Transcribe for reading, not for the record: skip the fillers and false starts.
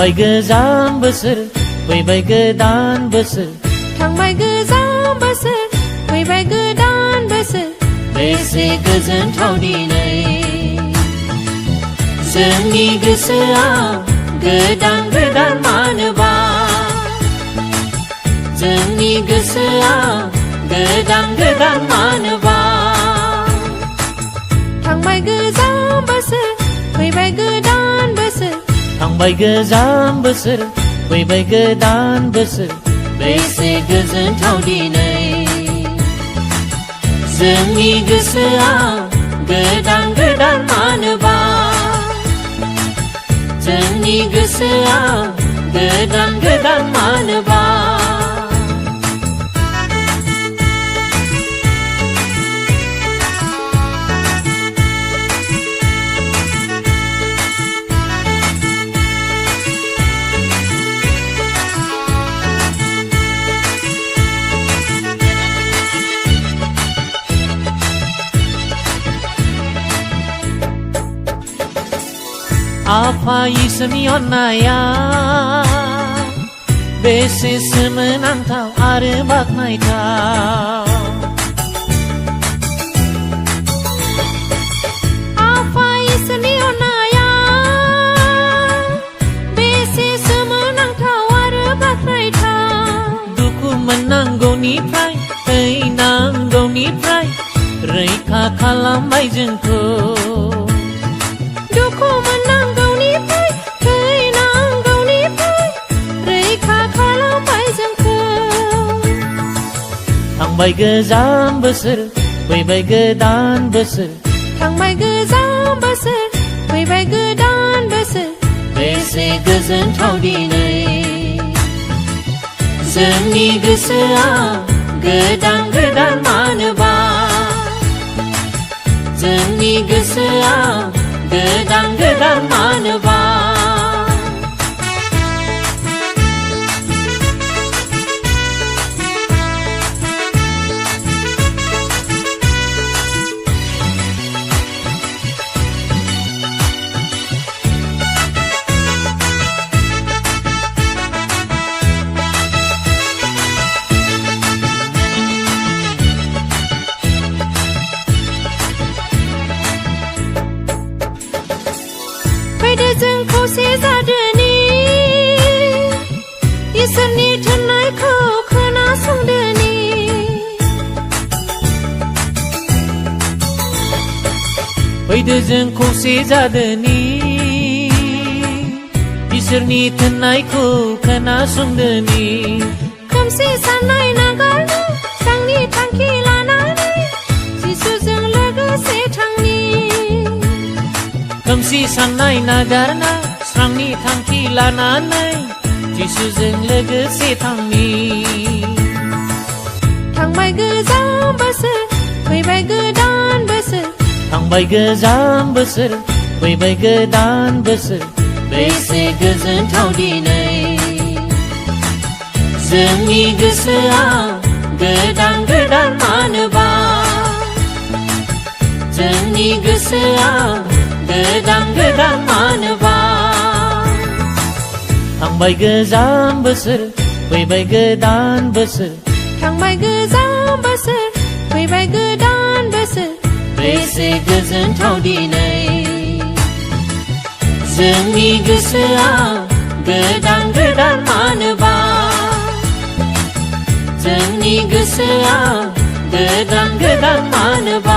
थांबाय गोजाम बोसोर फैबाय गोदान बोसोर थांबाय गोजाम बोसोर फैबाय गोदान बोसोर बेसे गोजोनथाव दिनै जोंनि गोसोआ गोदान गोदान मानोबा जोंनि गोसोआ गोदान गोदान मानोबा थांबाय गोजाम बोसोर फैबाय गोदान बोसोर थांबाय गोजाम बोसोर फैबाय गोदान बोसोर बेसे गोजोनथाव दिनै जोंनि गोसोआ गोदान गोदान मानोबा जोंनि गोसोआ गोदान गोदान मानोबा आफा इसोरनि अननाया बेसे सोमोनांथाव आरो बाख्नायथाव आफा इसोरनि अननाया बेसे सोमोनांथाव आरो बाख्नायथाव दुखु मोननांगौनिफ्राय थैनांगौनिफ्राय रैखा खालामबाय जोंखौ दुखु मोननांगौनिफ्राय थैनांगौनिफ्राय रैखा खालामबाय जोंखौ थांबाय गोजाम बोसोर फैबाय गोदान बोसोर थांबाय गोजाम बोसोर फैबाय गोदान बोसोर बेसे गोजोनथाव दिनै जोंनि गोसोआ गोदान गोदान मानोबा जोंनि गोसोआ गोदान गोदान मानोबा फैदो जों खौसे जादोनि इसोरनि थिननायखौ खोनासंदोनि फैदो जों खौसे जादोनि इसोरनि थिननायखौ खोनासंदोनि खोमसि साननाय नागारना स्रांनि थांखि लानानै जिसुजों लोगोसे थांनि खोमसि साननाय नागारना स्रांनि थांखि लानानै जिसुजों लोगोसे थांनि थांबाय गोजाम बोसोर फैबाय गोदान बोसोर थांबाय गोजाम बोसोर फैबाय गोदान बोसोर बेसे गोजोनथाव दिनै जोंनि गोसोआ गोदान गोदान मानोबा जोंनि गोसोआ गोदान गोदान मानोबा थांबाय गोजाम बोसोर फैबाय गोदान बोसोर थांबाय गोजाम बोसोर फैबाय गोदान बोसोर बेसे गोजोनथाव दिनै जोंनि गोसोआ गोदान गोदान मानोबा जोंनि गोसोआ गोदान गोदान मानोबा